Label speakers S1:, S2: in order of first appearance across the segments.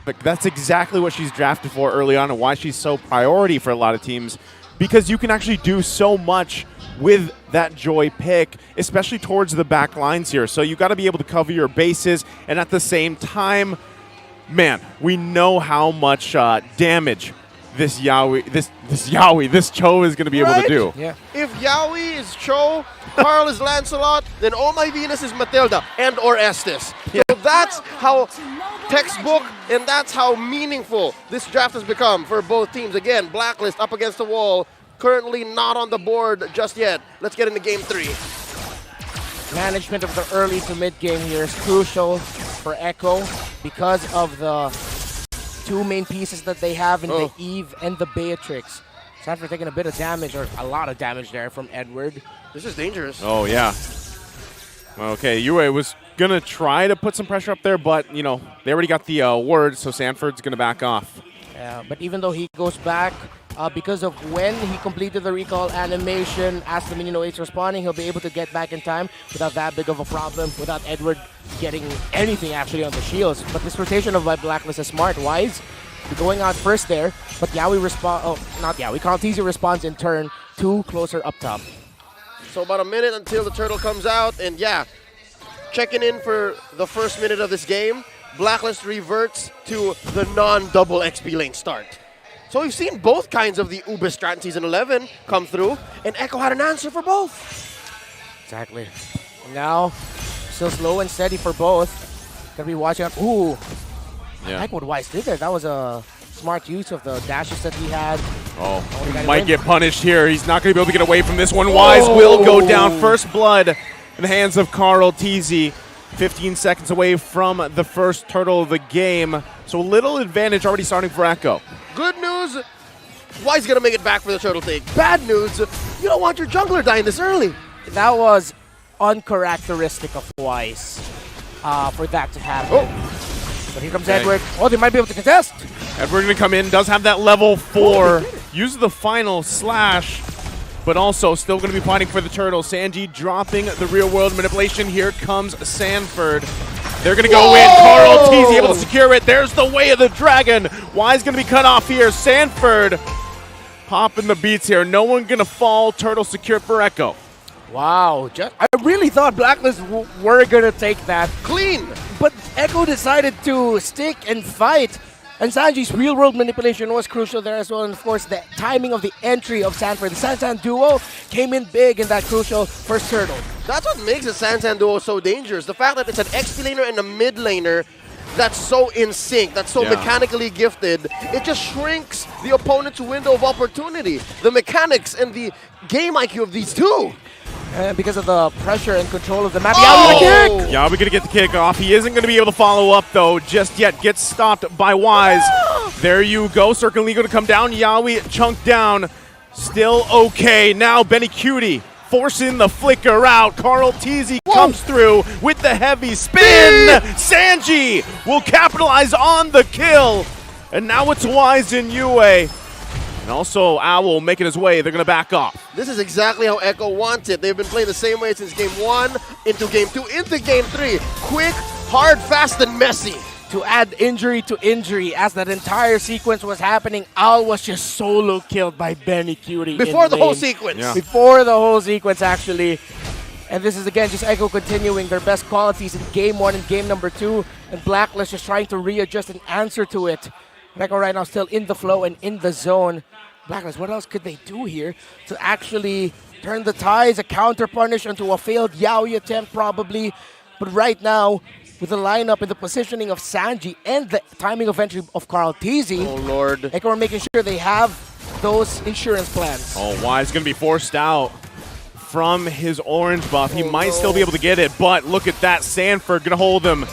S1: But that's exactly what she's drafted for early on and why she's so priority for a lot of teams, because you can actually do so much with that Joy pick, especially towards the back lines here. So you got to be able to cover your bases, and at the same time, man, we know how much damage this Cho is going to be able to do.
S2: Yeah.
S3: If Yaoi is Cho, Carl is Lancelot, then Oh My Venus is Matilda and or Estes.
S1: Yeah.
S3: So that's how textbook and that's how meaningful this draft has become for both teams. Again, Blacklist up against the wall, currently not on the board just yet. Let's get into game 3.
S2: Management of the early to mid game here is crucial for Echo because of the two main pieces that they have in the Eve and the Beatrix. Sanford taking a bit of damage, or a lot of damage there from Edward.
S3: This is dangerous.
S1: Oh, yeah. Okay, Yue was going to try to put some pressure up there, but, you know, they already got the word, so Sanford's going to back off.
S2: Yeah, but even though he goes back, because of when he completed the recall animation as the minion 08's responding, he'll be able to get back in time without that big of a problem, without Edward getting anything actually on the shields. But this rotation of Blacklist is smart. Wise going out first there, but Yaoi Carl TZ responds in turn 2 closer up top.
S3: So about a minute until the turtle comes out, and yeah, checking in for the first minute of this game, Blacklist reverts to the non-double XP lane start. So we've seen both kinds of the Ube strat in Season 11 come through, and Echo had an answer for both.
S2: Exactly. And now, still slow and steady for both. Gonna be watching out. Ooh.
S1: Yeah.
S2: I like what Wise did there. That was a smart use of the dashes that he had.
S1: Oh, he might get punished here. He's not going to be able to get away from this one. Wise will go down. First blood in the hands of Carl TZ. 15 seconds away from the first turtle of the game. So a little advantage already starting for Echo.
S3: Good news, Wise gonna make it back for the turtle take. Bad news, you don't want your jungler dying this early.
S2: That was uncharacteristic of Wise for that to happen. But here comes Edward. Oh, they might be able to contest.
S1: Edward going to come in, does have that level 4. Uses the final slash, but also still going to be fighting for the turtle. Sanji dropping the real world manipulation. Here comes Sanford. They're going to go in. Carl TZ able to secure it. There's the way of the dragon. Wise going to be cut off here. Sanford popping the beats here. No one going to fall. Turtle secure for Echo.
S2: Wow. I really thought Blacklist were going to take that.
S3: Clean.
S2: But Echo decided to stick and fight. And Sanji's real-world manipulation was crucial there as well. And, of course, the timing of the entry of Sanford. The Sansan duo came in big in that crucial first turtle.
S3: That's what makes the Sansan duo so dangerous. The fact that it's an XP laner and a mid laner that's so in sync, that's so mechanically gifted, it just shrinks the opponent's window of opportunity. The mechanics and the game IQ of these two.
S2: And because of the pressure and control of the map, Yaoi with the kick!
S1: Yaoi gonna get the kick off. He isn't gonna be able to follow up though just yet. Gets stopped by Wise. There you go. Circling gonna come down. Yaoi chunked down. Still okay. Now Benny Cutie forcing the flicker out. Carl TZ comes through with the heavy spin. Sanji will capitalize on the kill. And now it's Wise and Yue. And also Owl making his way. They're going to back off.
S3: This is exactly how Echo wants it. They've been playing the same way since game 1, into game 2, into game 3. Quick, hard, fast, and messy.
S2: To add injury to injury, as that entire sequence was happening, Owl was just solo killed by Benny Cutie.
S3: Before the whole sequence.
S1: Yeah.
S2: Before the whole sequence, actually. And this is, again, just Echo continuing their best qualities in game 1 and game number 2. And Blacklist just trying to readjust and answer to it. Echo right now still in the flow and in the zone. Blacklist, what else could they do here to actually turn the tides, a counter punish onto a failed Yaoi attempt probably. But right now, with the lineup and the positioning of Sanji and the timing of entry of Carl TZ,
S3: oh Lord,
S2: Echo are making sure they have those insurance plans.
S1: Oh, Wise going to be forced out from his orange buff. He might still be able to get it, but look at that. Sanford going to hold him.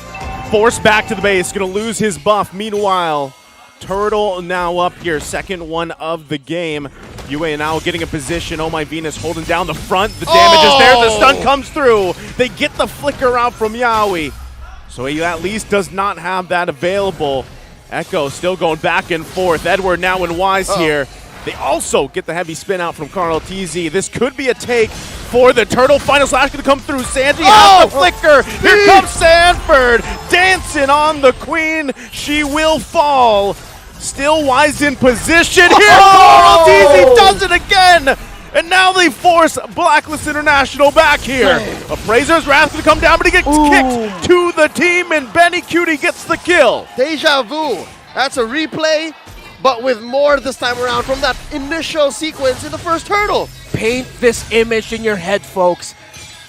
S1: Forced back to the base, going to lose his buff. Meanwhile, Turtle now up here, second one of the game. Yue now getting a position. Oh My Venus holding down the front. The damage is there. The stun comes through. They get the flicker out from Yaoi. So he at least does not have that available. Echo still going back and forth. Edward now in Wise here. They also get the heavy spin out from Carl TZ. This could be a take for the Turtle. Final slash going to come through. Sanji has the flicker. Here comes Sanford dancing Legend on the Queen. She will fall. Still Wise in position. Here, Carl Teasy does it again. And now they force Blacklist International back here. Appraiser's Wrath going to come down, but he gets kicked to the team, and Benny Cutie gets the kill.
S3: Deja vu. That's a replay, but with more this time around from that initial sequence in the first hurdle.
S2: Paint this image in your head, folks.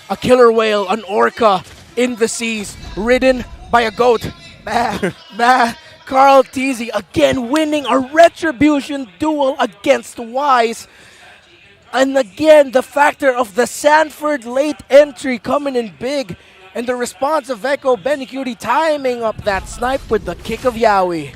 S2: A killer whale, an orca in the seas, ridden by a goat. Carl Teasy again winning a retribution duel against Wise. And again, the factor of the Sanford late entry coming in big. And the response of Echo, Benny Cutie timing up that snipe with the kick of Yowie.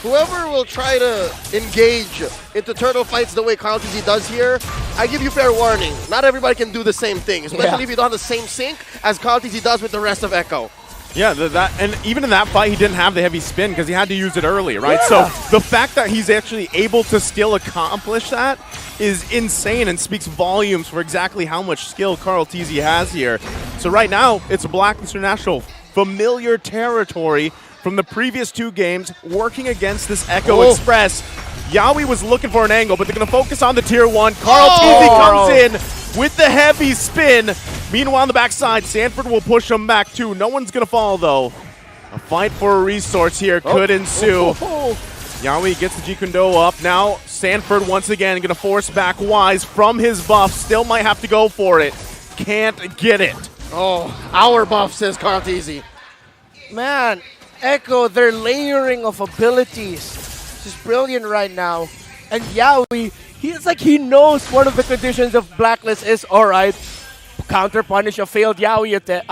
S3: Whoever will try to engage into turtle fights the way Carl Teasy does here, I give you fair warning. Not everybody can do the same thing, especially if you don't have the same sync as Carl Teasy does with the rest of Echo.
S1: Yeah, and even in that fight, he didn't have the heavy spin because he had to use it early, right? So the fact that he's actually able to still accomplish that is insane and speaks volumes for exactly how much skill Carl Teasy has here. So right now, it's Blacklist International, familiar territory from the previous 2 games, working against this Echo Express. Yowie was looking for an angle, but they're going to focus on the tier 1. Carl Teasy comes in with the heavy spin. Meanwhile, on the backside, Sanford will push him back too. No one's going to fall, though. A fight for a resource here could ensue. Yowie gets the G-Kundo up. Now, Sanford once again going to force back Wise from his buff. Still might have to go for it. Can't get it.
S3: Oh, our buff, says Carl Teasy.
S2: Man, Echo, their layering of abilities is brilliant right now. And Yowie, it's like he knows one of the conditions of Blacklist is, alright, counter-punish a failed Yowie attempt.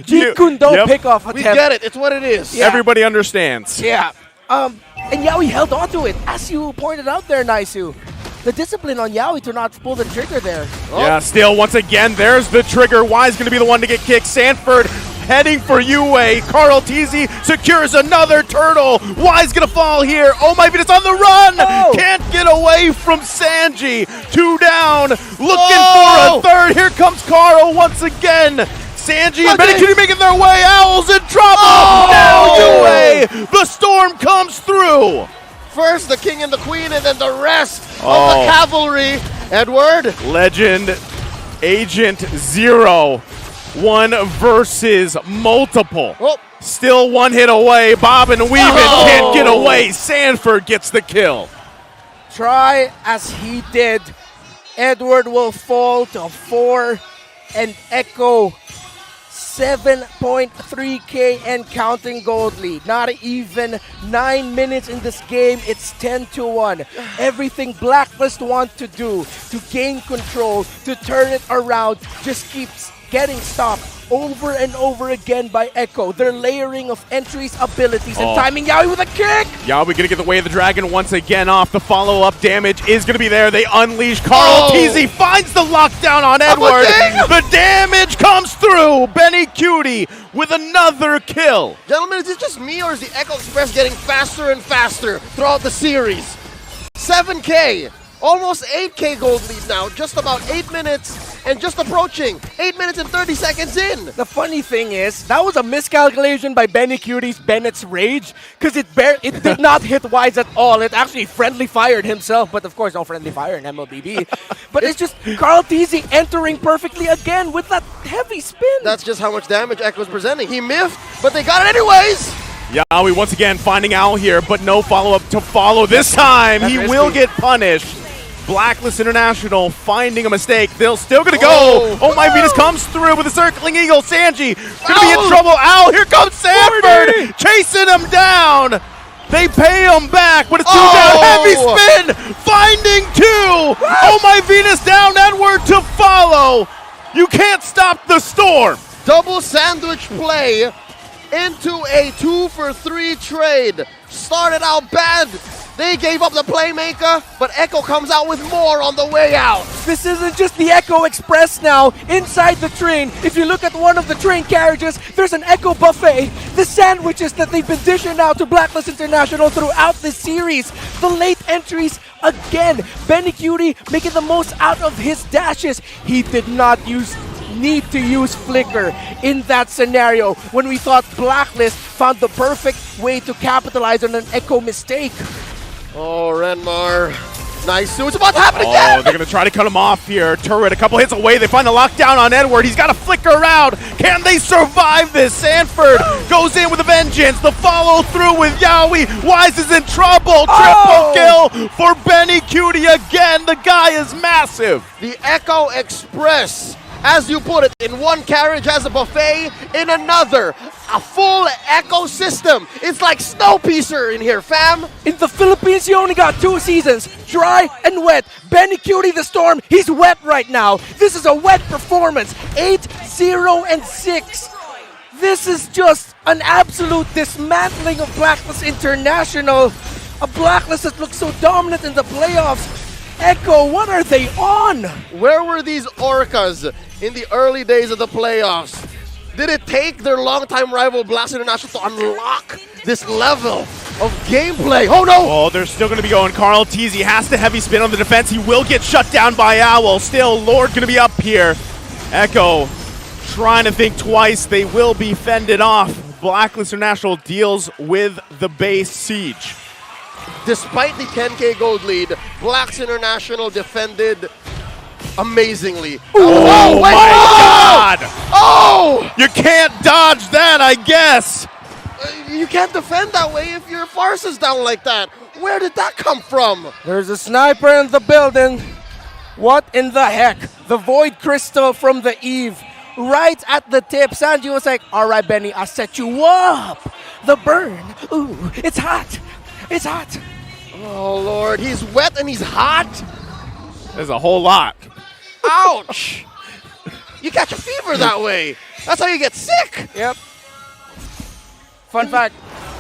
S2: G-Kundo pick-off attempt.
S3: We get it. It's what it is.
S1: Yeah. Everybody understands.
S2: Yeah. And Yowie held on to it, as you pointed out there, Naisu. The discipline on Yowie to not pull the trigger there.
S1: Yeah, still, once again, there's the trigger. Wise going to be the one to get kicked. Sanford heading for UA. Carl Teasy secures another turtle. Wise going to fall here. Oh my goodness, on the run. Can't get away from Sanji. 2 down. Looking for a third. Here comes Carl once again. Sanji and Benny Cutie making their way. Owls in trouble. Now UA. The storm comes through.
S3: First the king and the queen, and then the rest of the cavalry. Edward.
S1: Legend Agent 0. 1 versus multiple. Still 1 hit away. Bob and Weaving can't get away. Sanford gets the kill.
S2: Try as he did. Edward will fall to 4, and Echo 7.3K and counting gold lead. Not even 9 minutes in this game, it's 10-1. Everything Blacklist want to do to gain control, to turn it around, just keeps getting stopped over and over again by Echo. Their layering of entries, abilities, and timing. Yowie with a kick!
S1: Yowie gonna get the way of the dragon once again off. The follow-up damage is gonna be there. They unleash. Carl Teasy finds the lockdown on Edward. The damage comes through. Benny Cutie with another kill.
S3: Gentlemen, is it just me or is the Echo Express getting faster and faster throughout the series? 7K. Almost 8K gold lead now, just about 8 minutes and just approaching 8 minutes and 30 seconds in.
S2: The funny thing is, that was a miscalculation by Benny Cutie's Bennett's Rage, because it did not hit Wise at all. It actually friendly fired himself, but of course no friendly fire in MLBB. But it's just Carl Teasy entering perfectly again with that heavy spin.
S3: That's just how much damage Echo's presenting. He miffed, but they got it anyways.
S1: Yowie once again finding out here, but no follow-up to follow this time. He will get punished. Blacklist International finding a mistake. They're still going to go. Oh my Venus comes through with a circling eagle. Sanji going to be in trouble. Ow, here comes Sanford chasing him down. They pay him back, but it's 2 down. Heavy spin, finding 2. Oh my Venus down, Edward to follow. You can't stop the storm.
S3: Double sandwich play into a 2-for-3 trade. Started out bad. They gave up the playmaker, but Echo comes out with more on the way out.
S2: This isn't just the Echo Express now. Inside the train, if you look at one of the train carriages, there's an Echo buffet. The sandwiches that they've been dishing out to Blacklist International throughout this series. The late entries again. Benny Cutie making the most out of his dashes. He did not use need to use Flicker in that scenario when we thought Blacklist found the perfect way to capitalize on an Echo mistake.
S3: Oh, Renmar. Nice. It's about to happen
S1: Oh,
S3: again.
S1: they're going to try to cut him off here. Turret, a couple hits away. They find the lockdown on Edward. He's got to flicker around. Can they survive this? Sanford goes in with a vengeance. The follow through with Yowie. Wise is in trouble. Triple kill for Benny Cutie again. The guy is massive.
S3: The Echo Express, as you put it, in one carriage has a buffet, in another, a full ecosystem. It's like Snowpiercer in here, fam.
S2: In the Philippines, you only got 2 seasons, dry and wet. Benny Cutie the Storm, he's wet right now. This is a wet performance, 8-0-6. This is just an absolute dismantling of Blacklist International. A Blacklist that looks so dominant in the playoffs. Echo, what are they on?
S3: Where were these Orcas in the early days of the playoffs? Did it take their longtime rival Blast International to unlock this level of gameplay? Oh no!
S1: Oh, they're still going to be going. Carl Teasy has to heavy spin on the defense. He will get shut down by Owl. Still, Lord going to be up here. Echo trying to think twice. They will be fended off. Blacklist International deals with the base siege.
S3: Despite the 10K gold lead, Blacks International defended amazingly.
S1: Oh,
S3: wait,
S1: my God!
S3: Oh!
S1: You can't dodge that, I guess.
S3: You can't defend that way if your farce is down like that. Where did that come from?
S2: There's a sniper in the building. What in the heck? The Void Crystal from the Eve. Right at the tip. Sanji was like, all right, Benny, I'll set you up. The burn. Ooh, it's hot. It's hot.
S3: Oh, Lord. He's wet and he's hot.
S1: There's a whole lot.
S3: Ouch. You catch a fever that way. That's how you get sick.
S2: Yep. Fun fact,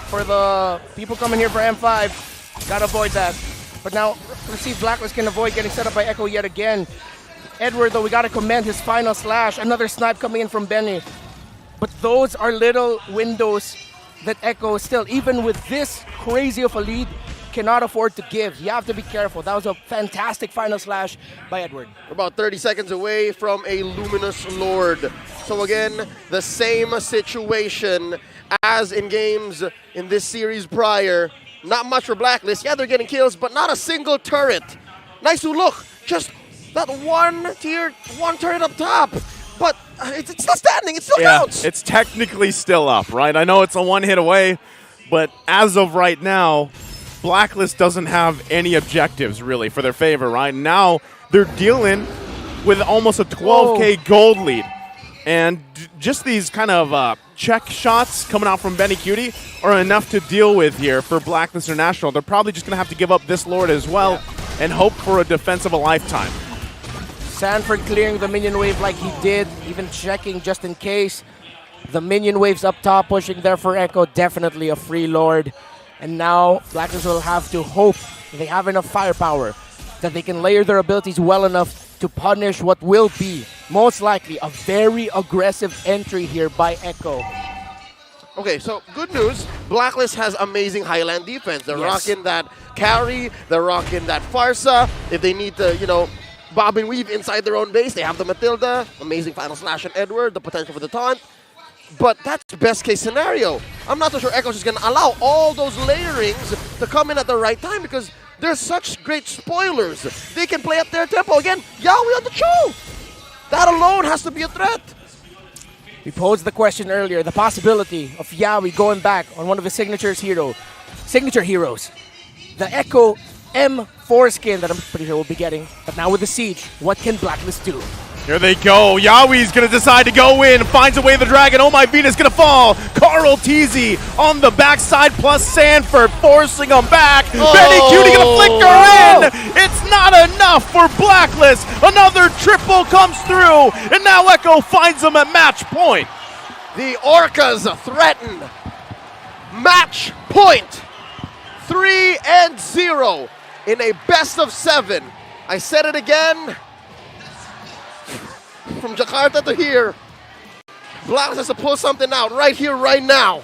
S2: for the people coming here for M5, gotta avoid that. But now, let's see if Blacklist can avoid getting set up by Echo yet again. Edward, though, we gotta commend his final slash. Another snipe coming in from Benny. But those are little windows that Echo still, even with this crazy of a lead, cannot afford to give. You have to be careful. That was a fantastic final slash by Edward.
S3: We're about 30 seconds away from a Luminous Lord. So again, the same situation as in games in this series prior. Not much for Blacklist. Yeah, they're getting kills, but not a single turret. Nice to look. Just that one turret up top. But it's still standing. It still counts.
S1: It's technically still up, right? I know it's a one hit away, but as of right now, Blacklist doesn't have any objectives really for their favor, right? Now they're dealing with almost a 12K gold lead. And just these kind of check shots coming out from Benny Cutie are enough to deal with here for Blacklist International. They're probably just going to have to give up this Lord as well and hope for a defense of a lifetime.
S2: Sanford clearing the minion wave like he did, even checking just in case. The minion waves up top, pushing there for Echo, definitely a free Lord. And now Blacklist will have to hope they have enough firepower, that they can layer their abilities well enough to punish what will be, most likely, a very aggressive entry here by Echo.
S3: Okay, so good news. Blacklist has amazing Highland defense. They're
S2: Yes.
S3: rocking that carry. They're rocking that Farsa. If they need to, bob and weave inside their own base, they have the Matilda. Amazing final slash on Edward. The potential for the taunt. But that's the best case scenario. I'm not so sure Echo's just going to allow all those layerings to come in at the right time because they're such great spoilers. They can play up their tempo. Again, Yowie on the show. That alone has to be a threat.
S2: We posed the question earlier, the possibility of Yowie going back on one of his signature heroes. The Echo M4 skin that I'm pretty sure we'll be getting. But now with the Siege, what can Blacklist do?
S1: Here they go. Yowie's going to decide to go in. Finds a way the dragon. Oh my Venus going to fall. Carl Teasy on the backside plus Sanford forcing him back. Benny Cutie going to flicker in. It's not enough for Blacklist. Another triple comes through. And now Echo finds him at match point.
S3: The Orcas threaten. Match point. 3-0 in a best of 7. I said it again. From Jakarta to here, Blacklist has to pull something out right here, right now.